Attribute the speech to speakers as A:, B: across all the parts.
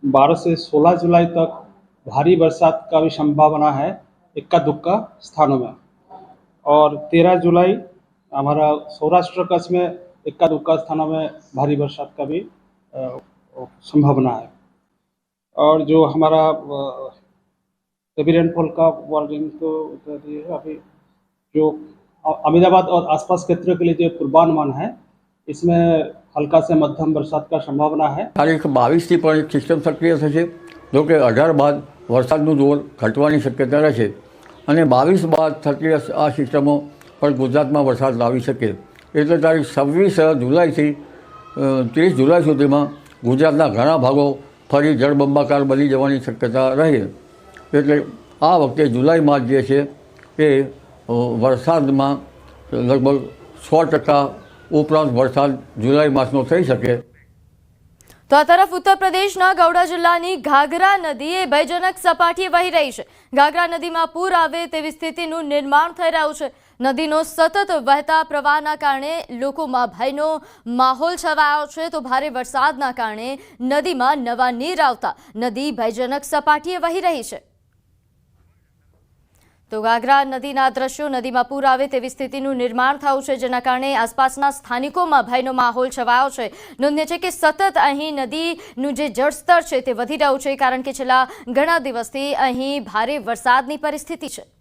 A: 12 से 16 जुलाई तक भारी बरसात का भी संभावना है इक्का दुक्का स्थानों में। और 13 जुलाई हमारा सौराष्ट्र कच्छ में इक्का दुक्का स्थानों में भारी बरसात का भी संभावना है। और जो हमारा हेवी रेनफॉल का वार्निंग तो अभी जो अहमदाबाद और आसपास क्षेत्र के लिए जो पूर्वानुमान है इसमें हल्का से मध्यम वरसाद का संभावना है।
B: तारीख 22 થી પણ એક સિસ્ટમ સક્રિય થશે, જો કે 18 બાદ વરસાદનું જોર ઘટવાની શક્યતા રહેશે અને 22 બાદ થતી આ સિસ્ટમો પણ ગુજરાતમાં વરસાદ લાવી શકે। એટલે તારીખ 26 જુલાઈથી 30 જુલાઈ સુધીમાં ગુજરાતના ઘણા ભાગો ફરી જળબંબાકાર બની જવાની શક્યતા રહે। એટલે આ વખતે જુલાઈ માસ જે છે એ વરસાદમાં લગભગ 100% ઉપરાંત વરસાદ જુલાઈ માસનો થઈ શકે।
C: તો આ તરફ ઉત્તર પ્રદેશના ગૌડા જિલ્લાની ઘાઘરા નદી એ ભયજનક સપાટીએ વહી રહી છે। ઘાઘરા નદીમાં પૂર આવે તેવી સ્થિતિનું નિર્માણ થઈ રહ્યું છે। નદીનો સતત વહેતા પ્રવાહના કારણે લોકોમાં ભયનો માહોલ છવાયો છે। તો ભારે વરસાદના કારણે નદીમાં નવા નીર આવતા નદી ભયજનક સપાટીએ વહી રહી છે। તો ઘાઘરા નદીના દ્રશ્યો, નદીમાં પૂર આવે તેવી સ્થિતિનું નિર્માણ થયું છે, જેના કારણે આસપાસના સ્થાનિકોમાં ભયનો માહોલ છવાયો છે। નોંધનીય છે કે સતત અહીં નદીનું જે જળસ્તર છે તે વધી રહ્યું છે, કારણ કે છેલ્લા ઘણા દિવસથી અહીં ભારે વરસાદની પરિસ્થિતિ છે।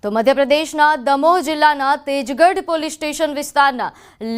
C: તો મધ્યપ્રદેશના દમોહ જિલ્લાના તેજગઢ પોલીસ સ્ટેશન વિસ્તારના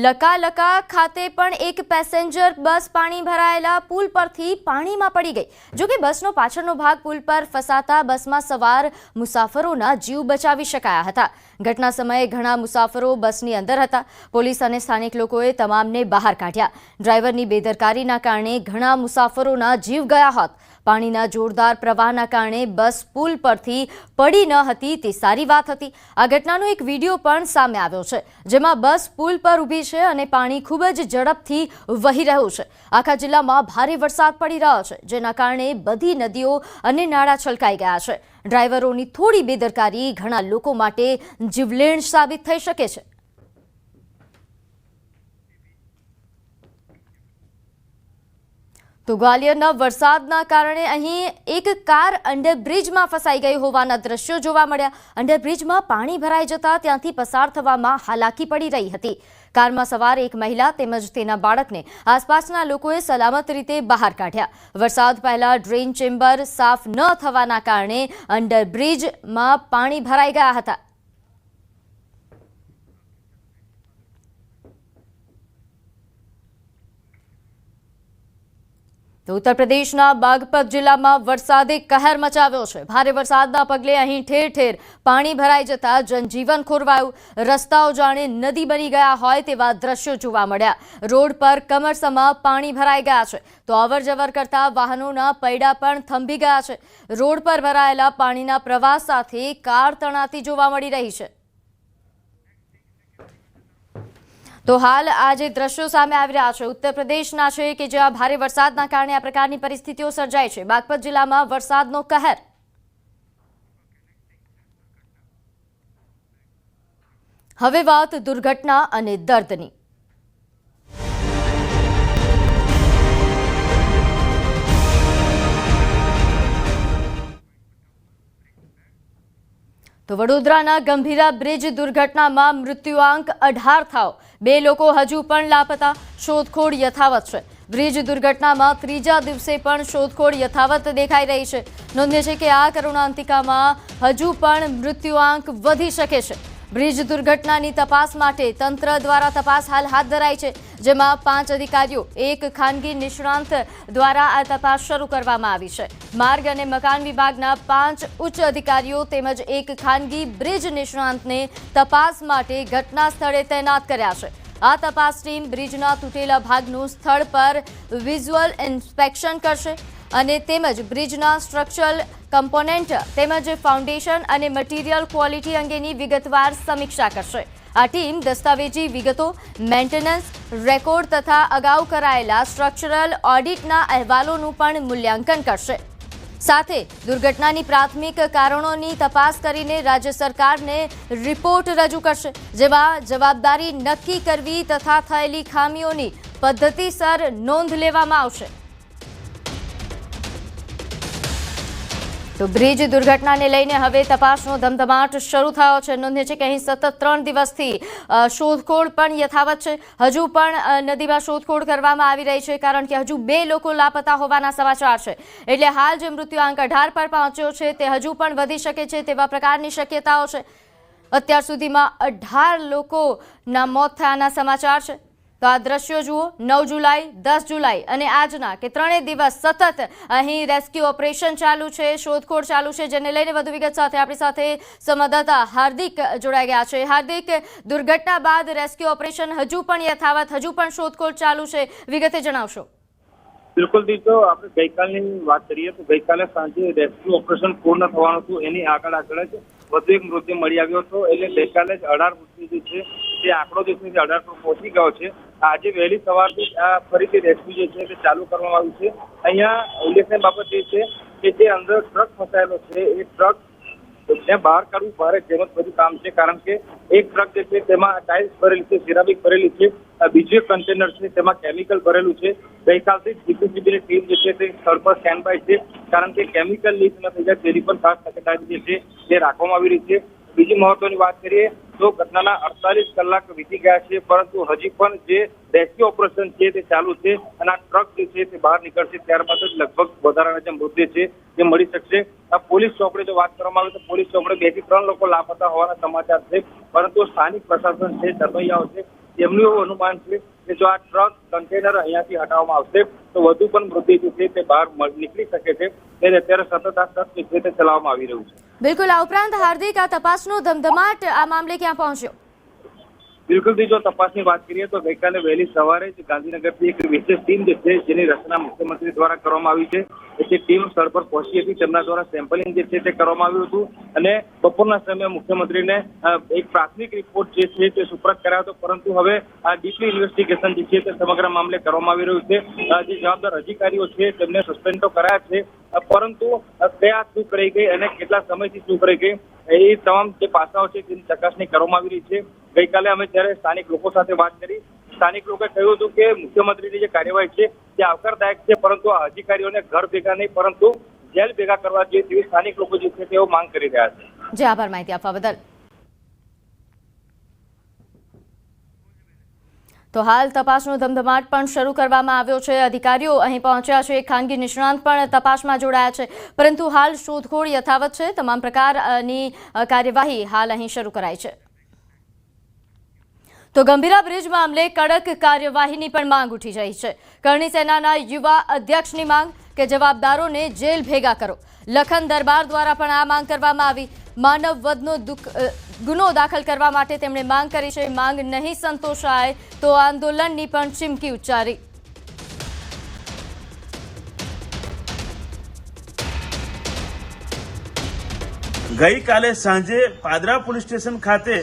C: લકાલકા ખાતે પણ એક પેસેન્જર બસ પાણી ભરાયેલા પુલ પરથી પાણીમાં પડી ગઈ। જો કે બસનો પાછળનો ભાગ પુલ પર ફસાતા બસમાં સવાર મુસાફરોના જીવ બચાવી શકાયા હતા। ઘટના સમયે ઘણા મુસાફરો બસની અંદર હતા। પોલીસ અને સ્થાનિક લોકોએ તમામને બહાર કાઢ્યા। ડ્રાઈવરની બેદરકારીના કારણે ઘણા મુસાફરોના જીવ ગયા હોત। પાણીના જોરદાર પ્રવાહના કારણે બસ પુલ પરથી પડી ન હતી તે સારી વાત હતી। આ ઘટનાનો એક વિડીયો પણ સામે આવ્યો છે, જેમાં બસ પુલ પર ઊભી છે અને પાણી ખૂબ જ ઝડપથી વહી રહ્યું છે। આખા જિલ્લામાં ભારે વરસાદ પડી રહ્યો છે, જેના કારણે બધી નદીઓ અને નાળા છલકાઈ ગયા છે। ડ્રાઈવરોની થોડી બેદરકારી ઘણા લોકો માટે જીવલેણ સાબિત થઈ શકે છે। તો ગ્વાલિયરના વરસાદના કારણે અહીં એક કાર અંડરબ્રિજમાં ફસાઈ ગઈ હોવાના દ્રશ્યો જોવા મળ્યા। અંડરબ્રિજમાં પાણી ભરાઈ જતા ત્યાંથી પસાર થવામાં હાલાકી પડી રહી હતી। કારમાં સવાર એક મહિલા તેમજ તેના બાળકને આસપાસના લોકોએ સલામત રીતે બહાર કાઢ્યા। વરસાદ પહેલા ડ્રેન ચેમ્બર સાફ ન થવાના કારણે અંડરબ્રિજમાં પાણી ભરાઈ ગયા હતા। તો ઉત્તર પ્રદેશના બાગપત જિલ્લામાં વરસાદે કહેર મચાવ્યો છે। ભારે વરસાદના પગલે અહીં ઠેર ઠેર પાણી ભરાઈ જતા જનજીવન ખોરવાયું। રસ્તાઓ જાણે નદી બની ગયા હોય તેવા દ્રશ્યો જોવા મળ્યા। રોડ પર કમરસમાં પાણી ભરાઈ ગયા છે, તો અવરજવર કરતા વાહનોના પૈડા પણ થંભી ગયા છે। રોડ પર ભરાયેલા પાણીના પ્રવાહ સાથે કાર તણાતી જોવા મળી રહી છે। તો હાલ આ જે દ્રશ્યો સામે આવી રહ્યા છે ઉત્તર પ્રદેશના છે કે જ્યાં ભારે વરસાદના કારણે આ પ્રકારની પરિસ્થિતિઓ સર્જાઈ છે। બાગપત જિલ્લામાં વરસાદનો કહેર। હવે વાત દુર્ઘટના અને દર્દની। તો વડોદરાના ગંભીરા બ્રિજ દુર્ઘટનામાં મૃત્યુઆંક 18 થયો। 2 લોકો હજુ પણ લાપતા। શોધખોળ યથાવત છે। બ્રિજ દુર્ઘટનામાં ત્રીજા દિવસે પણ શોધખોળ યથાવત દેખાઈ રહી છે। નોંધનીય છે કે આ કરુણાંતિકામાં હજુ પણ મૃત્યુઆંક વધી શકે છે। બ્રિજ દુર્ઘટનાની તપાસ માટે તંત્ર દ્વારા તપાસ હાલ હાથ ધરાઈ છે, જેમાં 5 अधिकारीओ एक खानगी निष्णांत द्वारा आ तपास शुरू करवामां आवी छे। मार्ग अने मकान विभागना 5 उच्च अधिकारीओ तेमज एक खानगी ब्रिज निष्णांतने तपास माटे घटना स्थळे तैनात कर्या छे। आ तपास टीम ब्रिजना तूटेला भागनुं स्थळ पर विज्युअल इन्स्पेक्शन करशे અને તેમજ બ્રિજના સ્ટ્રક્ચરલ કમ્પોનેન્ટ તેમજ ફાઉન્ડેશન અને મટીરિયલ ક્વોલિટી અંગેની વિગતવાર સમીક્ષા કરશે। આ ટીમ દસ્તાવેજી વિગતો, મેન્ટેનન્સ રેકોર્ડ તથા અગાઉ કરાયેલા સ્ટ્રક્ચરલ ઓડિટના અહેવાલોનું પણ મૂલ્યાંકન કરશે। સાથે દુર્ઘટનાની પ્રાથમિક કારણોની તપાસ કરીને રાજ્ય સરકારને રિપોર્ટ રજૂ કરશે, જેમાં જવાબદારી નક્કી કરવી તથા થયેલી ખામીઓની પદ્ધતિસર નોંધ લેવામાં આવશે। તો બ્રિજ દુર્ઘટનાને લઈને હવે તપાસનો ધમધમાટ શરૂ થયો છે। નોંધ્ય છે કે અહીં સતત 3 દિવસથી શોધખોળ પણ યથાવત છે। હજુ પણ નદીમાં શોધખોળ કરવામાં આવી રહી છે, કારણ કે હજુ 2 લોકો લાપતા હોવાના સમાચાર છે। એટલે હાલ જે મૃત્યુઆંક 18 પર પહોંચ્યો છે તે હજુ પણ વધી શકે છે તેવા પ્રકારની શક્યતાઓ છે। અત્યાર સુધીમાં 18 લોકોના મોત થયાના સમાચાર છે। તો આ દ્રશ્યો જુઓ, 9 જુલાઈ, 10 જુલાઈ અને આજના કે 3 દિવસ સતત અહીં રેસ્ક્યુ ઓપરેશન ચાલુ છે, શોધખોળ ચાલુ છે, જેને લઈને વધુ વિગત સાથે આપણી સાથે સંવાદદાતા હાર્દિક જોડાઈ ગયા છે। હાર્દિક, દુર્ઘટના બાદ રેસ્ક્યુ ઓપરેશન હજુ પણ યથાવત, હજુ પણ શોધખોળ ચાલુ છે, વિગતે જણાવશો।
D: બિલકુલ દીજો, આપણે ગઈકાલની વાત કરીએ તો ગઈકાલે સાંજે રેસ્ક્યુ ઓપરેશન પૂર્ણ થવાનું હતું, એની આગળ જ વધુ એક મૃતદેહ મળી આવ્યો હતો। એટલે ગઈકાલે જ 18 મૃત્યુ જે છે તે આંકડો જે છે 18 પર પહોંચી ગયો છે। આજે વહેલી સવારથી આ ફરીથી રેસ્ક્યુ જે છે તે ચાલુ કરવામાં આવ્યું છે। અહીંયા ઉલ્લેખનીય બાબત એ છે કે જે અંદર ટ્રક ફસાયેલો છે એ ટ્રક બહાર કાઢવું ભારે જેમત બધું કામ છે, કારણ કે એક ટ્રક જે છે તેમાં ટાઇલ્સ ભરેલી છે, સિરામિક ભરેલી છે, બીજું એક કન્ટેનર છે તેમાં કેમિકલ ભરેલું છે। ગઈકાલથી જીપીસીબીની ટીમ જે છે તે સ્થળ પર સ્ટેન્ડ બાય છે, કારણ કે કેમિકલ લીક ન થઈ જાય તેની પણ ખાસ તકેદારી જે છે તે રાખવામાં આવી રહી છે। બીજી મહત્વની વાત કરીએ તો ઘટનાના 48 કલાક વીતી ગયા છે, પરંતુ હજી પણ જે રેસ્ક્યુ ઓપરેશન છે તે ચાલુ છે અને આ ટ્રક જે છે તે બહાર નીકળશે ત્યારબાદ જ લગભગ વધારાના જે મૃતદેહ છે તે મળી શકશે। આ પોલીસ ચોપડે જો વાત કરવામાં આવે તો પોલીસ ચોપડે 2 થી 3 લોકો લાપતા હોવાના સમાચાર છે, પરંતુ સ્થાનિક પ્રશાસન છે, તરવૈયાઓ છે, તેમનું એવું અનુમાન છે કે જો આ ટ્રક કન્ટેનર અહીંયાથી હટાવવામાં આવશે તો વધુ પણ મૃતદેહ જે છે તે બહાર નીકળી શકે છે। એટલે અત્યારે સતત આ સર્ચ જે છે તે ચલાવવામાં આવી રહ્યું છે।
C: બિલકુલ, આ ઉપરાંત હાર્દિક, આ તપાસનો ધમધમાટ આ મામલે ક્યાં પહોંચ્યો?
D: બિલકુલ, જો તપાસની વાત કરીએ તો ગઈકાલે વહેલી સવારે જ ગાંધીનગરથી એક વિશેષ ટીમ જે છે જેની રચના મુખ્યમંત્રી દ્વારા કરવામાં આવી છે, તે ટીમ સ્થળ પર પહોંચી હતી। તેમના દ્વારા સેમ્પલિંગ જે છે તે કરવામાં આવ્યું હતું અને બપોરના સમયે મુખ્યમંત્રીને એક પ્રાથમિક રિપોર્ટ જે છે તે સુપરત કરાયો હતો, પરંતુ હવે આ ડીપલી ઇન્વેસ્ટિગેશન જે છે તે સમગ્ર મામલે કરવામાં આવી રહ્યું છે। જે જવાબદાર અધિકારીઓ છે તેમને સસ્પેન્ડ તો કરાયા છે, પરંતુ કયા ચૂક રહી ગઈ અને કેટલા સમયથી ચૂક રહી ગઈ એ તમામ જે પાસાઓ છે તેની ચકાસણી કરવામાં આવી રહી છે। ગઈકાલે અમે જ્યારે સ્થાનિક લોકો સાથે વાત કરી, સ્થાનિક લોકોએ કહ્યું હતું કે મુખ્યમંત્રીની જે કાર્યવાહી છે તે આવકારદાયક છે, પરંતુ આ અધિકારીઓને ઘર ભેગા નહીં પરંતુ જેલ ભેગા કરવા જોઈએ તેવી સ્થાનિક લોકો જે છે તેઓ માંગ કરી રહ્યા છે।
C: જી, આભાર માહિતી આપવા બદલ। તો હાલ તપાસનો ધમધમાટ પણ શરૂ કરવામાં આવ્યો છે। અધિકારીઓ અહીં પહોંચ્યા છે, ખાનગી નિષ્ણાંત પણ તપાસમાં જોડાયા છે, પરંતુ હાલ શોધખોળ યથાવત છે। તમામ પ્રકારની કાર્યવાહી હાલ અહીં શરૂ કરાઈ છે। તો ગંભીરા બ્રિજ મામલે કડક કાર્યવાહીની પણ માંગ ઉઠી રહી છે। કરણી સેનાના યુવા અધ્યક્ષની માંગ કે જવાબદારોને જેલ ભેગા કરો। લખન દરબાર દ્વારા પણ આ માંગ કરવામાં આવી। માનવ વધનો ગુનો દાખલ કરવા માટે તેમણે માંગ કરી છે। માંગ નહીં સંતોષાય તો આંદોલનની પણ ચીમકી ઉચ્ચારી।
E: ગઈકાલે સાંજે પાદરા પોલીસ સ્ટેશન ખાતે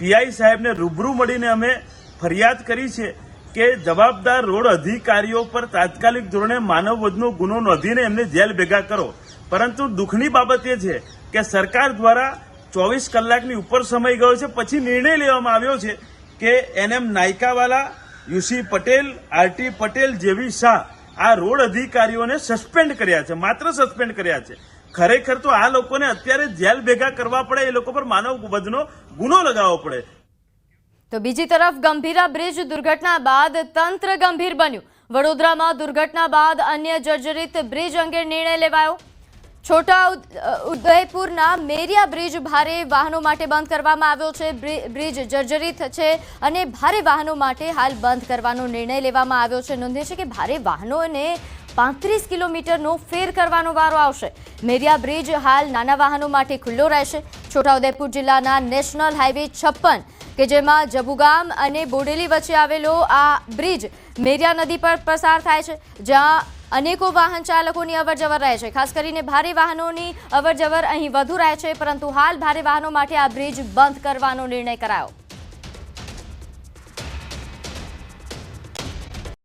E: પીઆઈ સાહેબને રૂબરૂ મળીને અમે ફરિયાદ કરી છે કે જવાબદાર રોડ અધિકારીઓ પર તાત્કાલિક ધોરણે માનવ વધનો ગુનો નોંધીને એમને જેલ ભેગા કરો। પરંતુ દુઃખની બાબત એ છે કે સરકાર દ્વારા 24 કલાકની ઉપર સમય ગયો છે, પછી નિર્ણય લેવામાં આવ્યો છે કે NM Nayakawala, UC Patel, RT Patel, જેવી શાહ આ રોડ અધિકારીઓને સસ્પેન્ડ કર્યા છે, માત્ર સસ્પેન્ડ કર્યા છે। ખરેખર તો આ લોકોને અત્યારે જેલ ભેગા કરવા પડે, એ લોકો પર માનવ વધનો ગુનો લગાવવો પડે।
C: તો બીજી તરફ ગંભીરા બ્રિજ દુર્ઘટના બાદ તંત્ર ગંભીર બન્યું। વડોદરામાં દુર્ઘટના બાદ અન્ય જર્જરિત બ્રિજ અંગે નિર્ણય લેવાયો। છોટા ઉદયપુરના મેરિયા બ્રિજ ભારે વાહનો માટે બંધ કરવામાં આવ્યો છે। બ્રિજ જર્જરિત છે અને ભારે વાહનો માટે હાલ બંધ કરવાનો નિર્ણય લેવામાં આવ્યો છે। નોંધે છે કે ભારે વાહનોને 35 કિલોમીટરનો ફેર કરવાનો વારો આવશે। મેરિયા બ્રિજ હાલ નાના વાહનો માટે ખુલ્લો રહેશે। છોટાઉદેપુર જિલ્લાના નેશનલ હાઈવે 56 કે જેમાં જબુગામ અને બોડેલી વચ્ચે આવેલો આ બ્રિજ મેરિયા નદી પર પસાર થાય છે, જ્યાં અનેકો વાહન ચાલકોની અવરજવર રહે છે। ખાસ કરીને ભારે વાહનોની અવરજવર અહીં વધુ રહે છે, પરંતુ હાલ ભારે વાહનો માટે આ બ્રિજ બંધ કરવાનો નિર્ણય કરાયો।